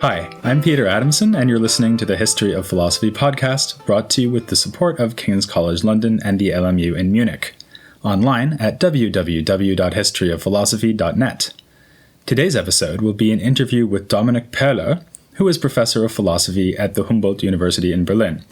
Hi, I'm Peter Adamson, and you're listening to the History of Philosophy podcast, brought to you with the support of King's College London and the LMU in Munich, online at www.historyofphilosophy.net. Today's episode will be an interview with Dominik Perler, who is Professor of Philosophy at the Humboldt University in Berlin.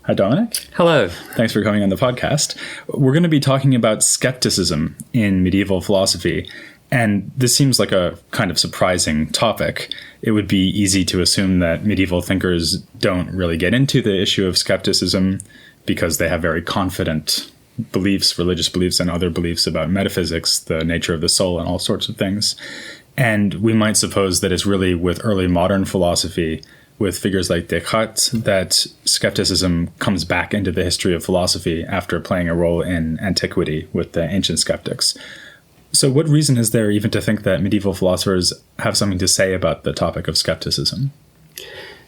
Hi, Dominik. Hello. Thanks for coming on the podcast. We're going to be talking about skepticism in medieval philosophy, and this seems like a kind of surprising topic. It would be easy to assume that medieval thinkers don't really get into the issue of skepticism because they have very confident beliefs, religious beliefs, and other beliefs about metaphysics, the nature of the soul, and all sorts of things. And we might suppose that it's really with early modern philosophy, with figures like Descartes, that skepticism comes back into the history of philosophy after playing a role in antiquity with the ancient skeptics. So what reason is there even to think that medieval philosophers have something to say about the topic of skepticism?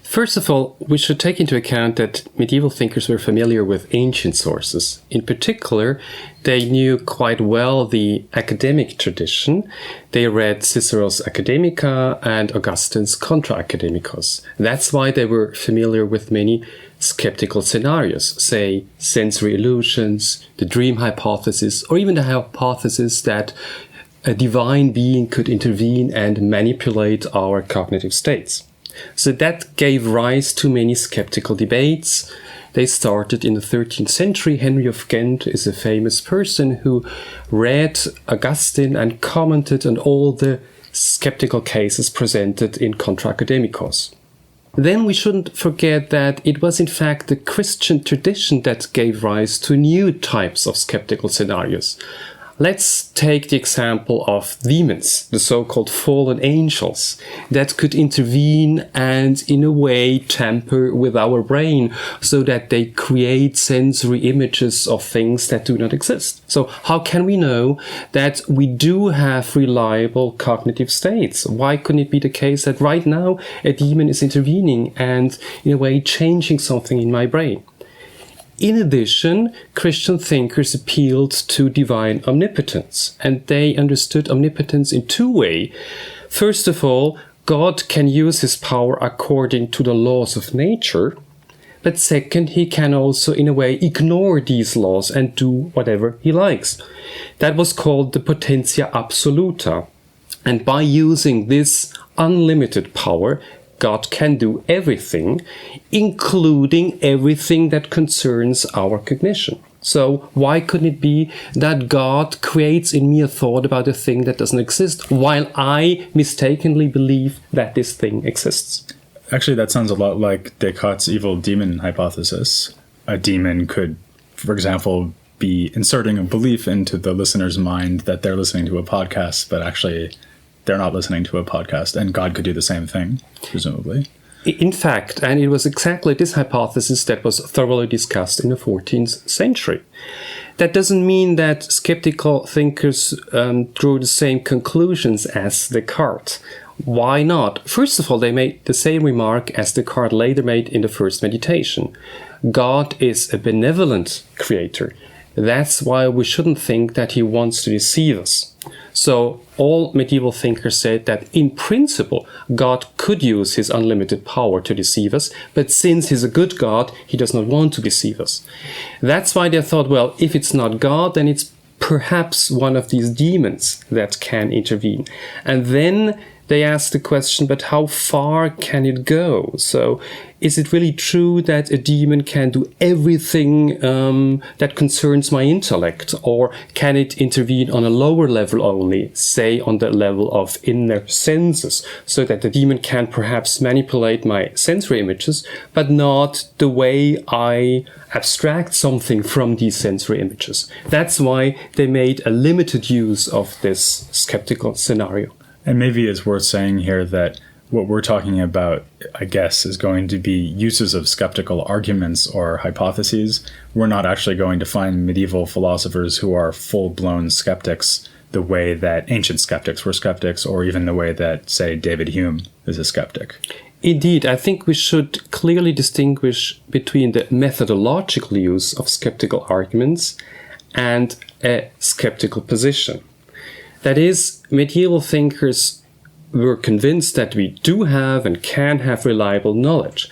First of all, we should take into account that medieval thinkers were familiar with ancient sources. In particular, they knew quite well the academic tradition. They read Cicero's Academica and Augustine's Contra Academicos. That's why they were familiar with many skeptical scenarios, say sensory illusions, the dream hypothesis, or even the hypothesis that a divine being could intervene and manipulate our cognitive states. So that gave rise to many skeptical debates. They started in the 13th century. Henry of Ghent is a famous person who read Augustine and commented on all the skeptical cases presented in Contra Academicos. Then we shouldn't forget that it was in fact the Christian tradition that gave rise to new types of skeptical scenarios. Let's take the example of demons, the so-called fallen angels, that could intervene and in a way tamper with our brain so that they create sensory images of things that do not exist. So how can we know that we do have reliable cognitive states? Why couldn't it be the case that right now a demon is intervening and in a way changing something in my brain? In addition, Christian thinkers appealed to divine omnipotence, and they understood omnipotence in two ways. First of all, God can use his power according to the laws of nature, but second, he can also in a way ignore these laws and do whatever he likes. That was called the potentia absoluta, and by using this unlimited power, God can do everything, including everything that concerns our cognition. So why couldn't it be that God creates in me a thought about a thing that doesn't exist, while I mistakenly believe that this thing exists? Actually, that sounds a lot like Descartes' evil demon hypothesis. A demon could, for example, be inserting a belief into the listener's mind that they're listening to a podcast, but actually they're not listening to a podcast, and God could do the same thing, presumably. In fact, and it was exactly this hypothesis that was thoroughly discussed in the 14th century. That doesn't mean that skeptical thinkers drew the same conclusions as Descartes. Why not? First of all, they made the same remark as Descartes later made in the first meditation. God is a benevolent creator. That's why we shouldn't think that he wants to deceive us. So all medieval thinkers said that in principle, God could use his unlimited power to deceive us, but since he's a good God, he does not want to deceive us. That's why they thought, well, if it's not God, then it's perhaps one of these demons that can intervene. And then they asked the question, but how far can it go? So is it really true that a demon can do everything that concerns my intellect? Or can it intervene on a lower level only, say on the level of inner senses, so that the demon can perhaps manipulate my sensory images, but not the way I abstract something from these sensory images? That's why they made a limited use of this skeptical scenario. And maybe it's worth saying here that what we're talking about, I guess, is going to be uses of skeptical arguments or hypotheses. We're not actually going to find medieval philosophers who are full-blown skeptics the way that ancient skeptics were skeptics, or even the way that, say, David Hume is a skeptic. Indeed, I think we should clearly distinguish between the methodological use of skeptical arguments and a skeptical position. That is, medieval thinkers were convinced that we do have and can have reliable knowledge.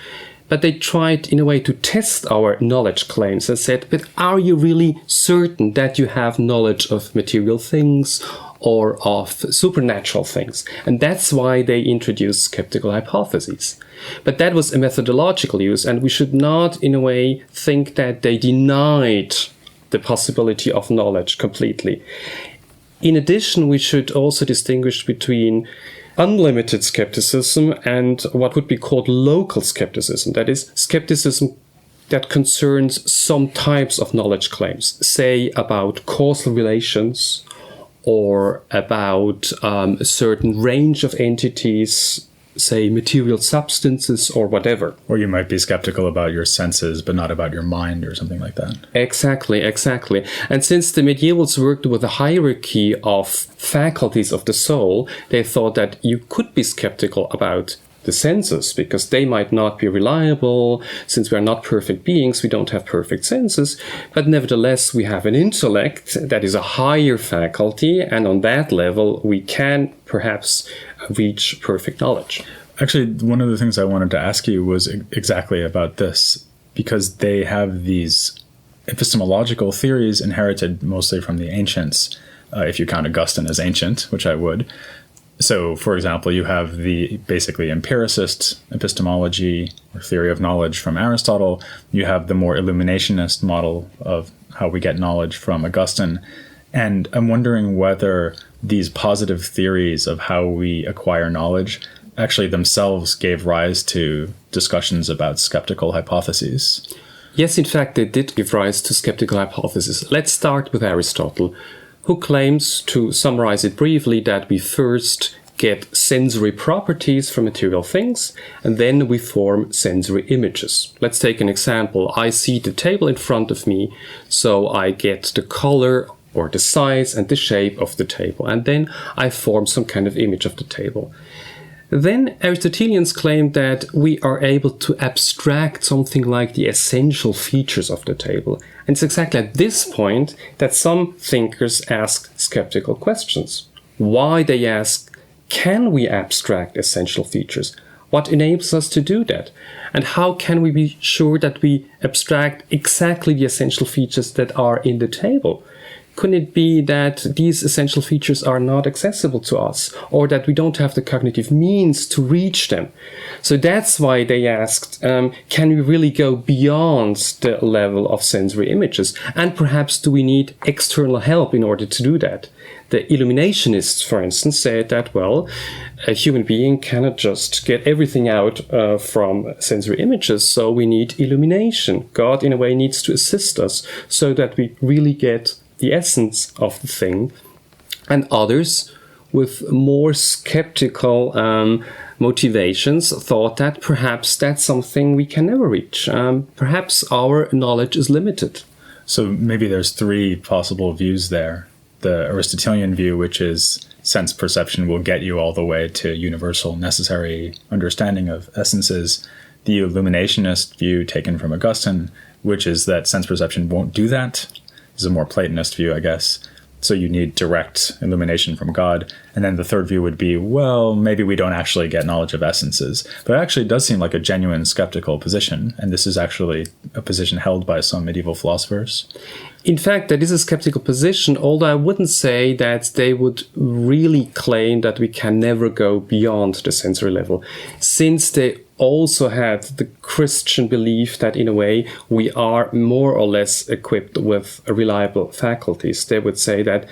But they tried, in a way, to test our knowledge claims and said, but are you really certain that you have knowledge of material things or of supernatural things? And that's why they introduced skeptical hypotheses. But that was a methodological use, and we should not, in a way, think that they denied the possibility of knowledge completely. In addition, we should also distinguish between unlimited skepticism and what would be called local skepticism. That is, skepticism that concerns some types of knowledge claims, say about causal relations or about a certain range of entities, say material substances or whatever. Or you might be skeptical about your senses, but not about your mind or something like that. Exactly. And since the medievals worked with a hierarchy of faculties of the soul, they thought that you could be skeptical about the senses because they might not be reliable. Since we are not perfect beings, we don't have perfect senses. But nevertheless, we have an intellect that is a higher faculty, and on that level, we can perhaps reach perfect knowledge. Actually, one of the things I wanted to ask you was exactly about this, because they have these epistemological theories inherited mostly from the ancients, if you count Augustine as ancient, which I would. So, for example, you have the basically empiricist epistemology or theory of knowledge from Aristotle. You have the more illuminationist model of how we get knowledge from Augustine. And I'm wondering whether these positive theories of how we acquire knowledge actually themselves gave rise to discussions about skeptical hypotheses. Yes, in fact, they did give rise to skeptical hypotheses. Let's start with Aristotle, who claims, to summarize it briefly, that we first get sensory properties from material things, and then we form sensory images. Let's take an example. I see the table in front of me, so I get the color or the size and the shape of the table, and then I form some kind of image of the table. Then Aristotelians claimed that we are able to abstract something like the essential features of the table. And it's exactly at this point that some thinkers ask skeptical questions. Why, they ask, can we abstract essential features? What enables us to do that? And how can we be sure that we abstract exactly the essential features that are in the table? Couldn't it be that these essential features are not accessible to us, or that we don't have the cognitive means to reach them? So that's why they asked, can we really go beyond the level of sensory images? And perhaps do we need external help in order to do that? The illuminationists, for instance, said that, well, a human being cannot just get everything out from sensory images, so we need illumination. God, in a way, needs to assist us so that we really get the essence of the thing. And others with more skeptical motivations thought that perhaps that's something we can never reach. Perhaps our knowledge is limited. So maybe there's three possible views there. The Aristotelian view, which is sense perception will get you all the way to universal necessary understanding of essences. The illuminationist view taken from Augustine, which is that sense perception won't do that. This is a more Platonist view, I guess. So you need direct illumination from God. And then the third view would be, well, maybe we don't actually get knowledge of essences. But it actually does seem like a genuine skeptical position. And this is actually a position held by some medieval philosophers. In fact, that is a skeptical position, although I wouldn't say that they would really claim that we can never go beyond the sensory level, since they also had the Christian belief that, in a way, we are more or less equipped with reliable faculties. They would say that,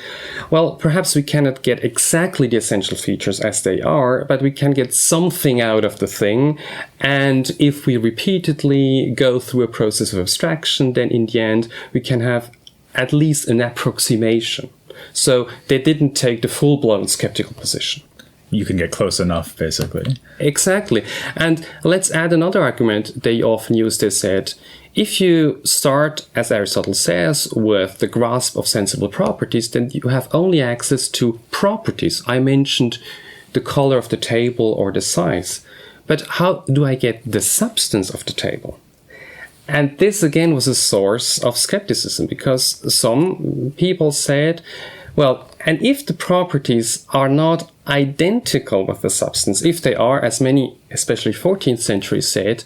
well, perhaps we cannot get exactly the essential features as they are, but we can get something out of the thing. And if we repeatedly go through a process of abstraction, then in the end, we can have at least an approximation. So they didn't take the full-blown skeptical position. You can get close enough, basically. Exactly. And let's add another argument they often use. They said, if you start, as Aristotle says, with the grasp of sensible properties, then you have only access to properties. I mentioned the color of the table or the size. But how do I get the substance of the table? And this, again, was a source of skepticism, because some people said, well, And if the properties are not identical with the substance, if they are, as many, especially 14th century said,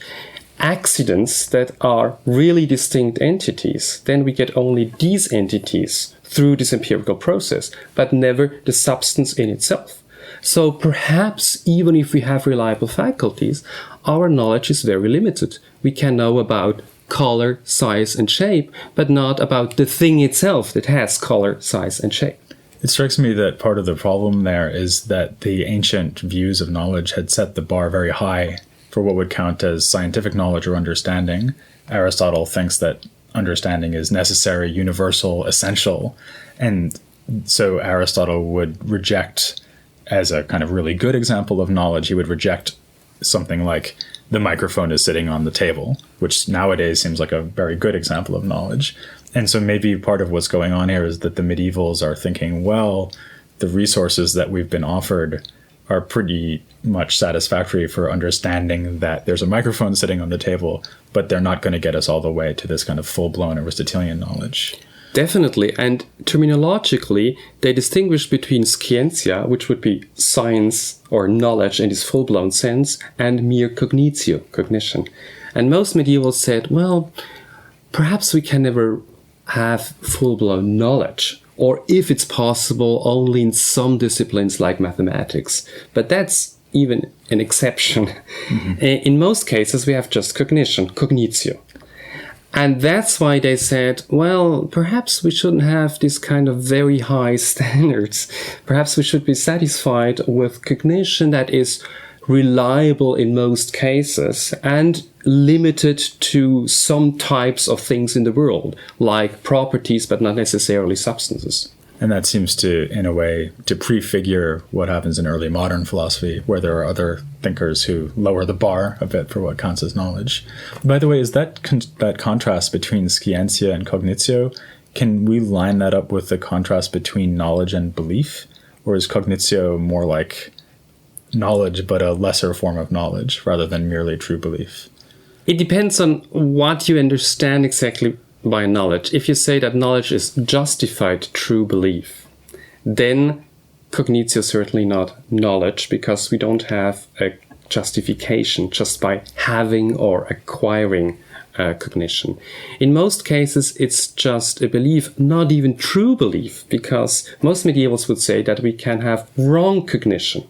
accidents that are really distinct entities, then we get only these entities through this empirical process, but never the substance in itself. So perhaps even if we have reliable faculties, our knowledge is very limited. We can know about color, size, and shape, but not about the thing itself that has color, size, and shape. It strikes me that part of the problem there is that the ancient views of knowledge had set the bar very high for what would count as scientific knowledge or understanding. Aristotle thinks that understanding is necessary, universal, essential. And so Aristotle would reject, as a kind of really good example of knowledge, he would reject something like the microphone is sitting on the table, which nowadays seems like a very good example of knowledge. And so maybe part of what's going on here is that the medievals are thinking, well, the resources that we've been offered are pretty much satisfactory for understanding that there's a microphone sitting on the table, but they're not going to get us all the way to this kind of full-blown Aristotelian knowledge. Definitely. And terminologically, they distinguish between scientia, which would be science or knowledge in its full-blown sense, and mere cognitio, cognition. And most medievals said, well, perhaps we can never have full-blown knowledge, or if it's possible, only in some disciplines like mathematics. But that's even an exception. Mm-hmm. In most cases, we have just cognition, cognitio. And that's why they said, well, perhaps we shouldn't have this kind of very high standards. Perhaps we should be satisfied with cognition that is reliable in most cases and limited to some types of things in the world, like properties, but not necessarily substances. And that seems to, in a way, to prefigure what happens in early modern philosophy, where there are other thinkers who lower the bar a bit for what counts as knowledge. By the way, is that that contrast between scientia and cognitio, can we line that up with the contrast between knowledge and belief? Or is cognitio more like knowledge, but a lesser form of knowledge, rather than merely true belief? It depends on what you understand exactly by knowledge. If you say that knowledge is justified true belief, then cognitio is certainly not knowledge, because we don't have a justification just by having or acquiring cognition. In most cases, it's just a belief, not even true belief, because most medievals would say that we can have wrong cognition.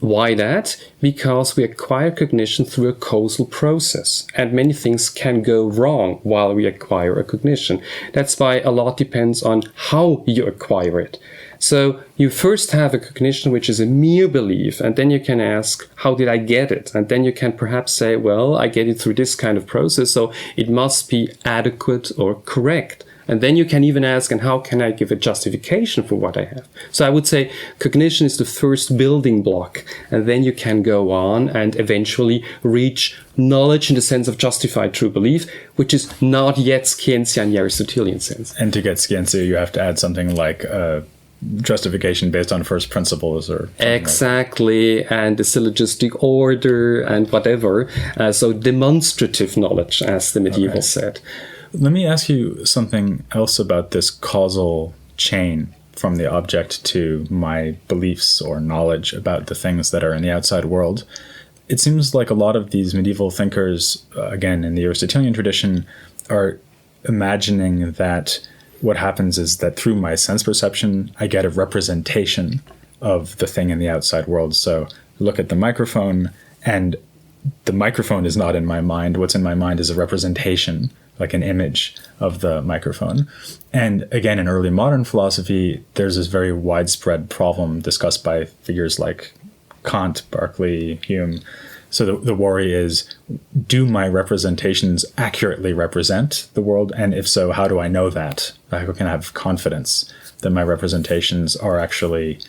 Why that? Because we acquire cognition through a causal process, and many things can go wrong while we acquire a cognition. That's why a lot depends on how you acquire it. So you first have a cognition which is a mere belief, and then you can ask, how did I get it? And then you can perhaps say, well, I get it through this kind of process, so it must be adequate or correct. And then you can even ask, and how can I give a justification for what I have? So I would say cognition is the first building block, and then you can go on and eventually reach knowledge in the sense of justified true belief, which is not yet scientia in the Aristotelian sense. And to get scientia, you have to add something like justification based on first principles, or exactly, like, and the syllogistic order and whatever. So demonstrative knowledge, as the medievals said. Let me ask you something else about this causal chain from the object to my beliefs or knowledge about the things that are in the outside world. It seems like a lot of these medieval thinkers, again, in the Aristotelian tradition, are imagining that what happens is that through my sense perception, I get a representation of the thing in the outside world. So look at the microphone, and the microphone is not in my mind. What's in my mind is a representation, like an image of the microphone. And again, in early modern philosophy, there's this very widespread problem discussed by figures like Kant, Berkeley, Hume. So the worry is, do my representations accurately represent the world? And if so, how do I know that? How can I have confidence that my representations are actually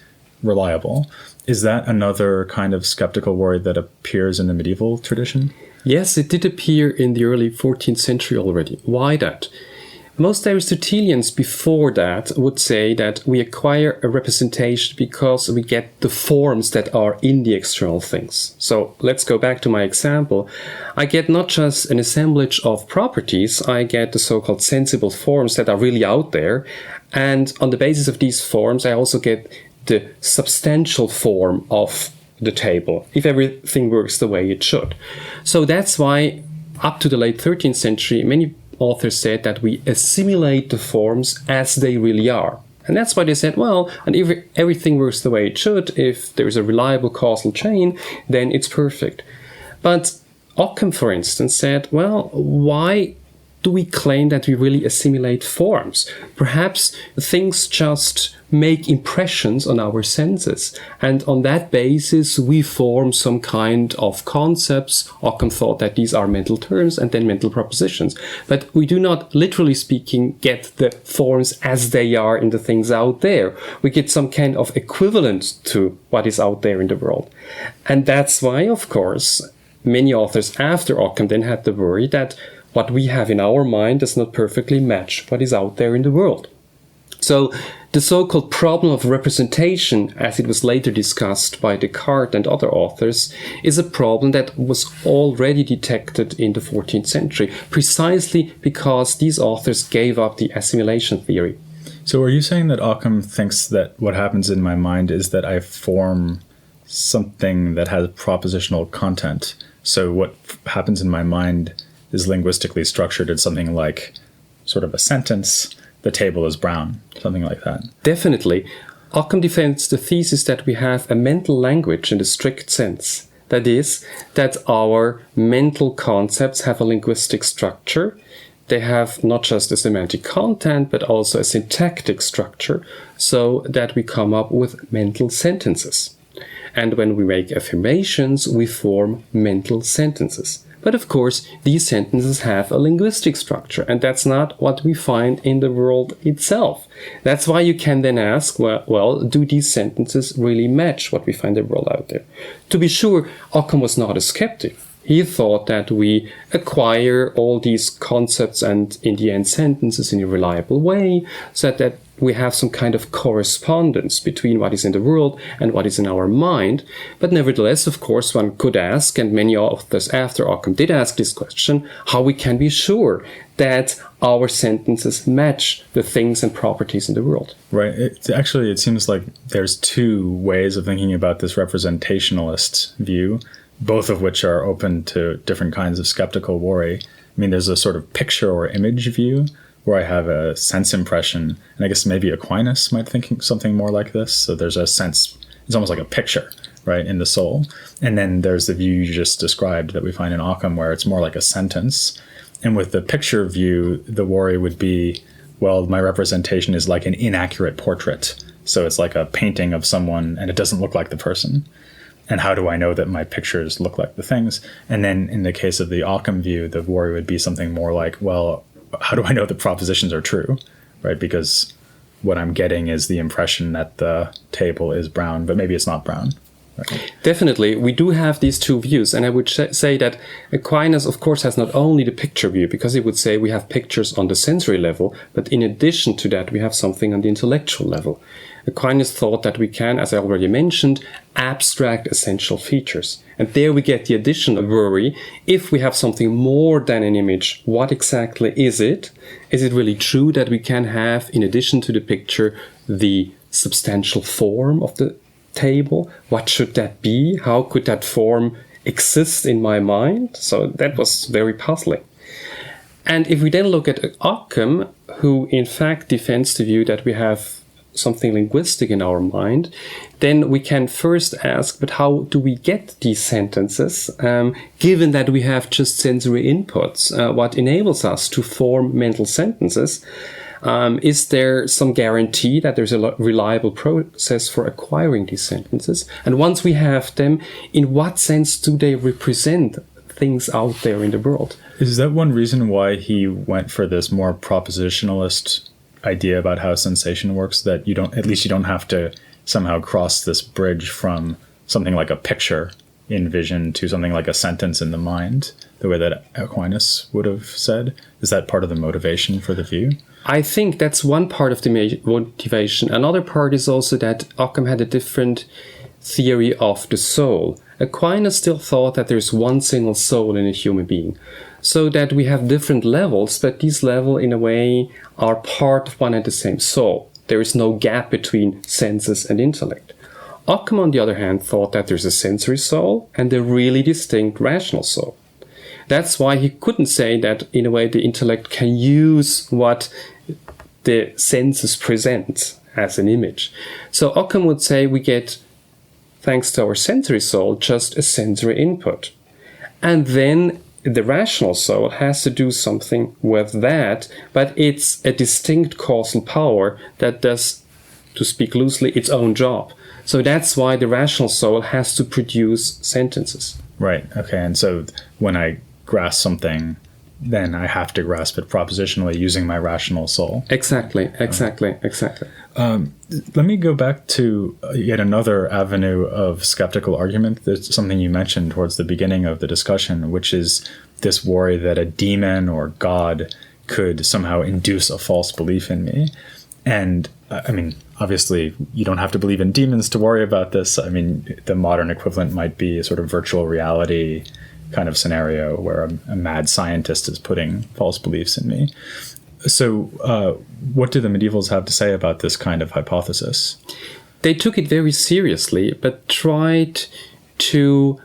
reliable? Is that another kind of skeptical worry that appears in the medieval tradition? Yes, it did appear in the early 14th century already. Why that? Most Aristotelians before that would say that we acquire a representation because we get the forms that are in the external things. So let's go back to my example. I get not just an assemblage of properties, I get the so-called sensible forms that are really out there. And on the basis of these forms, I also get the substantial form of the table, if everything works the way it should. So that's why up to the late 13th century, many authors said that we assimilate the forms as they really are. And that's why they said, well, and if everything works the way it should, if there's a reliable causal chain, then it's perfect. But Occam, for instance, said, well, why do we claim that we really assimilate forms? Perhaps things just make impressions on our senses, and on that basis we form some kind of concepts. Occam thought that these are mental terms and then mental propositions. But we do not, literally speaking, get the forms as they are in the things out there. We get some kind of equivalent to what is out there in the world. And that's why, of course, many authors after Occam then had the worry that what we have in our mind does not perfectly match what is out there in the world. So the so-called problem of representation, as it was later discussed by Descartes and other authors, is a problem that was already detected in the 14th century, precisely because these authors gave up the assimilation theory. So are you saying that Occam thinks that what happens in my mind is that I form something that has propositional content? So what happens in my mind is linguistically structured as something like sort of a sentence, the table is brown, something like that. Definitely. Occam defends the thesis that we have a mental language in the strict sense. That is, that our mental concepts have a linguistic structure. They have not just a semantic content, but also a syntactic structure, so that we come up with mental sentences. And when we make affirmations, we form mental sentences. But of course, these sentences have a linguistic structure, and that's not what we find in the world itself. That's why you can then ask, well, do these sentences really match what we find in the world out there? To be sure, Occam was not a skeptic. He thought that we acquire all these concepts and, in the end, sentences in a reliable way, so that we have some kind of correspondence between what is in the world and what is in our mind. But nevertheless, of course, one could ask, and many authors after Occam did ask this question, how we can be sure that our sentences match the things and properties in the world. Right. It seems like there's two ways of thinking about this representationalist view, both of which are open to different kinds of skeptical worry. I mean, there's a sort of picture or image view, where I have a sense impression, and I guess maybe Aquinas might think something more like this. So there's a sense, it's almost like a picture, right, in the soul. And then there's the view you just described that we find in Occam, where it's more like a sentence. And with the picture view, the worry would be, well, my representation is like an inaccurate portrait. So it's like a painting of someone, and it doesn't look like the person. And how do I know that my pictures look like the things? And then in the case of the Occam view, the worry would be something more like, well, how do I know the propositions are true, right? Because what I'm getting is the impression that the table is brown, but maybe it's not brown. Right? Definitely, we do have these two views, and I would say that Aquinas, of course, has not only the picture view, because he would say we have pictures on the sensory level, but in addition to that, we have something on the intellectual level. Aquinas thought that we can, as I already mentioned, abstract essential features. And there we get the additional worry. If we have something more than an image, what exactly is it? Is it really true that we can have, in addition to the picture, the substantial form of the table? What should that be? How could that form exist in my mind? So that was very puzzling. And if we then look at Occam, who in fact defends the view that we have something linguistic in our mind, then we can first ask, but how do we get these sentences, given that we have just sensory inputs? What enables us to form mental sentences? Is there some guarantee that there's a reliable process for acquiring these sentences? And once we have them, in what sense do they represent things out there in the world? Is that one reason why he went for this more propositionalist idea about how sensation works, that you don't have to somehow cross this bridge from something like a picture in vision to something like a sentence in the mind, the way that Aquinas would have said? Is that part of the motivation for the view? I think that's one part of the motivation. Another part is also that Occam had a different theory of the soul. Aquinas still thought that there's one single soul in a human being, so that we have different levels, but these levels in a way are part of one and the same soul. There is no gap between senses and intellect. Occam, on the other hand, thought that there's a sensory soul and a really distinct rational soul. That's why he couldn't say that, in a way, the intellect can use what the senses present as an image. So Occam would say we get, thanks to our sensory soul, just a sensory input. And then the rational soul has to do something with that, but it's a distinct causal power that does, to speak loosely, its own job. So that's why the rational soul has to produce sentences. Right. Okay. And so when I grasp something, then I have to grasp it propositionally using my rational soul. Exactly. Let me go back to yet another avenue of skeptical argument. There's something you mentioned towards the beginning of the discussion, which is this worry that a demon or God could somehow induce a false belief in me. And I mean, obviously, you don't have to believe in demons to worry about this. I mean, the modern equivalent might be a sort of virtual reality kind of scenario where a mad scientist is putting false beliefs in me. So what do the medievals have to say about this kind of hypothesis? They took it very seriously, but tried to,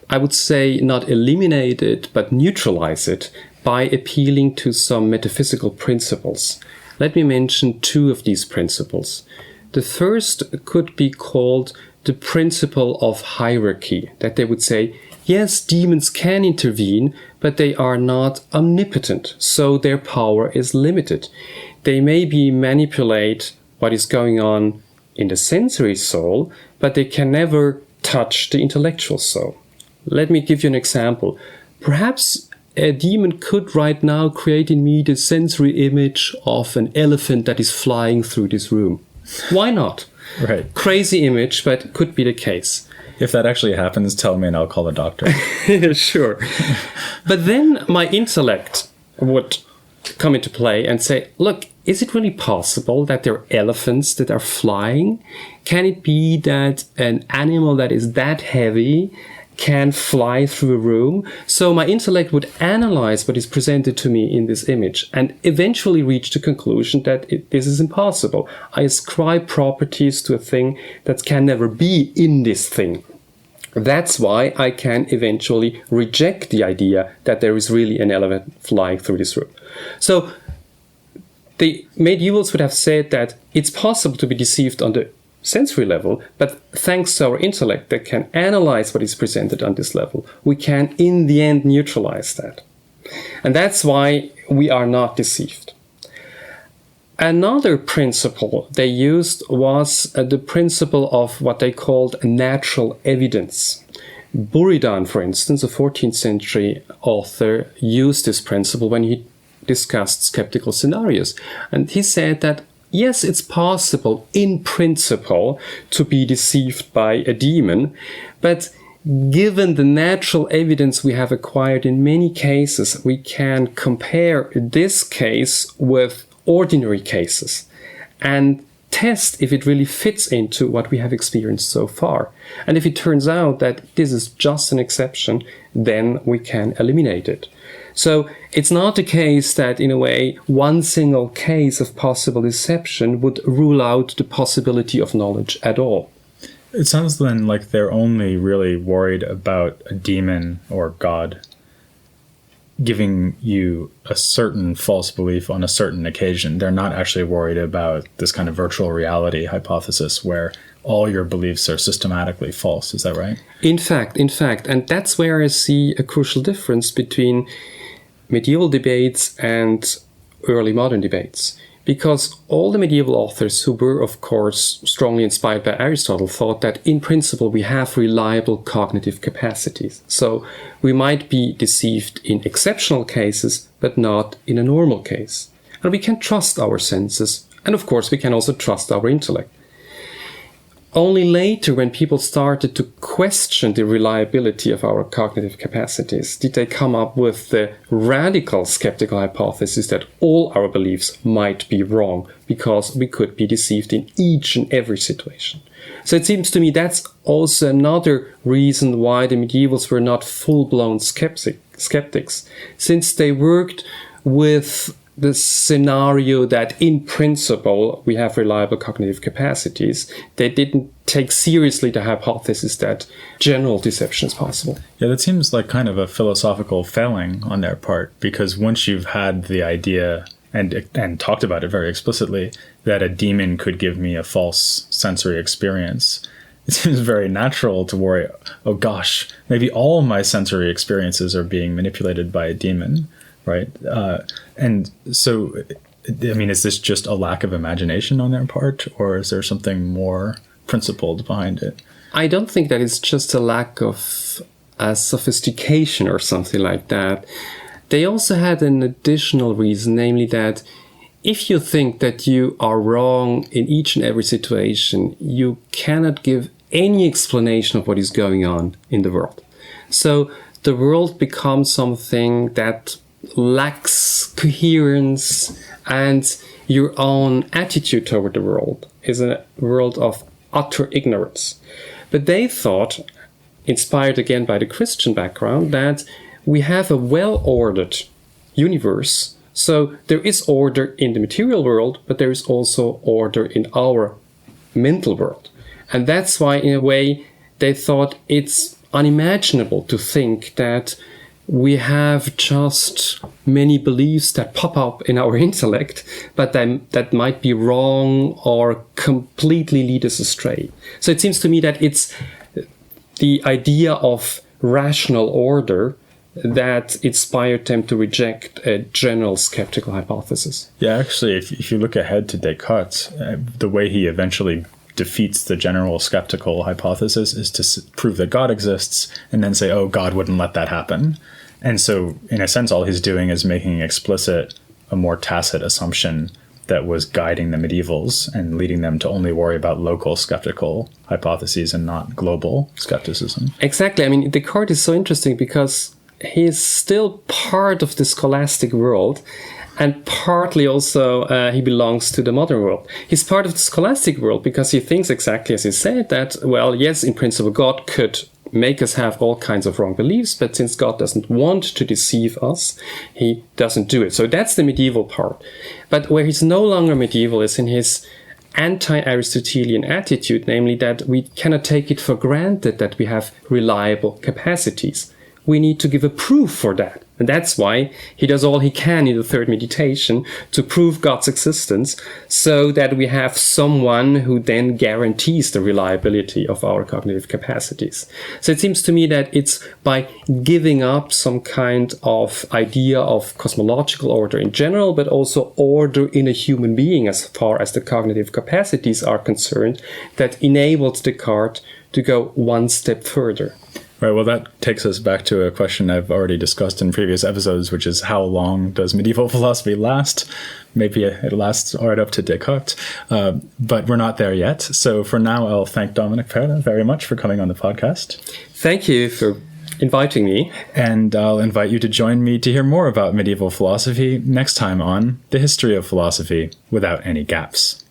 I would say, not eliminate it, but neutralize it by appealing to some metaphysical principles. Let me mention two of these principles. The first could be called the principle of hierarchy, that they would say, yes, demons can intervene, but they are not omnipotent, so their power is limited. They maybe manipulate what is going on in the sensory soul, but they can never touch the intellectual soul. Let me give you an example. Perhaps a demon could right now create in me the sensory image of an elephant that is flying through this room. Why not? Right. Crazy image, but could be the case. If that actually happens, tell me and I'll call a doctor. Sure. But then my intellect would come into play and say, look, is it really possible that there are elephants that are flying? Can it be that an animal that is that heavy can fly through a room? So my intellect would analyze what is presented to me in this image and eventually reach the conclusion that this is impossible. I ascribe properties to a thing that can never be in this thing. That's why I can eventually reject the idea that there is really an elephant flying through this room. So the medievals would have said that it's possible to be deceived on the sensory level, but thanks to our intellect that can analyze what is presented on this level, we can in the end neutralize that. And that's why we are not deceived. Another principle they used was the principle of what they called natural evidence. Buridan, for instance, a 14th century author, used this principle when he discussed skeptical scenarios. And he said that yes, it's possible in principle to be deceived by a demon, but given the natural evidence we have acquired in many cases, we can compare this case with ordinary cases and test if it really fits into what we have experienced so far. And if it turns out that this is just an exception, then we can eliminate it. So it's not the case that, in a way, one single case of possible deception would rule out the possibility of knowledge at all. It sounds then like they're only really worried about a demon or God giving you a certain false belief on a certain occasion. They're not actually worried about this kind of virtual reality hypothesis where all your beliefs are systematically false. Is that right? In fact, and that's where I see a crucial difference between medieval debates and early modern debates. Because all the medieval authors who were, of course, strongly inspired by Aristotle thought that in principle we have reliable cognitive capacities. So we might be deceived in exceptional cases, but not in a normal case. And we can trust our senses. And of course, we can also trust our intellect. only later, when people started to question the reliability of our cognitive capacities, did they come up with the radical skeptical hypothesis that all our beliefs might be wrong because we could be deceived in each and every situation. So it seems to me that's also another reason why the medievals were not full-blown skeptics, since they worked with the scenario that in principle we have reliable cognitive capacities. They didn't take seriously the hypothesis that general deception is possible. Yeah, that seems like kind of a philosophical failing on their part, because once you've had the idea and talked about it very explicitly that a demon could give me a false sensory experience, it seems very natural to worry, oh gosh, maybe all my sensory experiences are being manipulated by a demon. Right. And so, I mean, is this just a lack of imagination on their part, or is there something more principled behind it? I don't think that it's just a lack of sophistication or something like that. They also had an additional reason, namely that if you think that you are wrong in each and every situation, you cannot give any explanation of what is going on in the world. So the world becomes something that lacks coherence, and your own attitude toward the world is a world of utter ignorance. But they thought, inspired again by the Christian background, that we have a well-ordered universe. So there is order in the material world, but there is also order in our mental world. And that's why, in a way, they thought it's unimaginable to think that we have just many beliefs that pop up in our intellect, but that might be wrong or completely lead us astray. So it seems to me that it's the idea of rational order that inspired them to reject a general skeptical hypothesis. Yeah, actually, if you look ahead to Descartes, the way he eventually defeats the general skeptical hypothesis is to prove that God exists and then say, oh, God wouldn't let that happen. And so, in a sense, all he's doing is making explicit a more tacit assumption that was guiding the medievals and leading them to only worry about local skeptical hypotheses and not global skepticism. Exactly. I mean, Descartes is so interesting because he is still part of the scholastic world, and partly also he belongs to the modern world. He's part of the scholastic world because he thinks exactly as he said that, well, yes, in principle, God could make us have all kinds of wrong beliefs, but since God doesn't want to deceive us, he doesn't do it. So that's the medieval part. But where he's no longer medieval is in his anti-Aristotelian attitude, namely that we cannot take it for granted that we have reliable capacities. We need to give a proof for that. And that's why he does all he can in the third meditation to prove God's existence, so that we have someone who then guarantees the reliability of our cognitive capacities. So it seems to me that it's by giving up some kind of idea of cosmological order in general, but also order in a human being as far as the cognitive capacities are concerned, that enabled Descartes to go one step further. Right, well, that takes us back to a question I've already discussed in previous episodes, which is how long does medieval philosophy last? Maybe it lasts right up to Descartes, but we're not there yet. So for now, I'll thank Dominik Perler very much for coming on the podcast. Thank you for inviting me. And I'll invite you to join me to hear more about medieval philosophy next time on The History of Philosophy Without Any Gaps.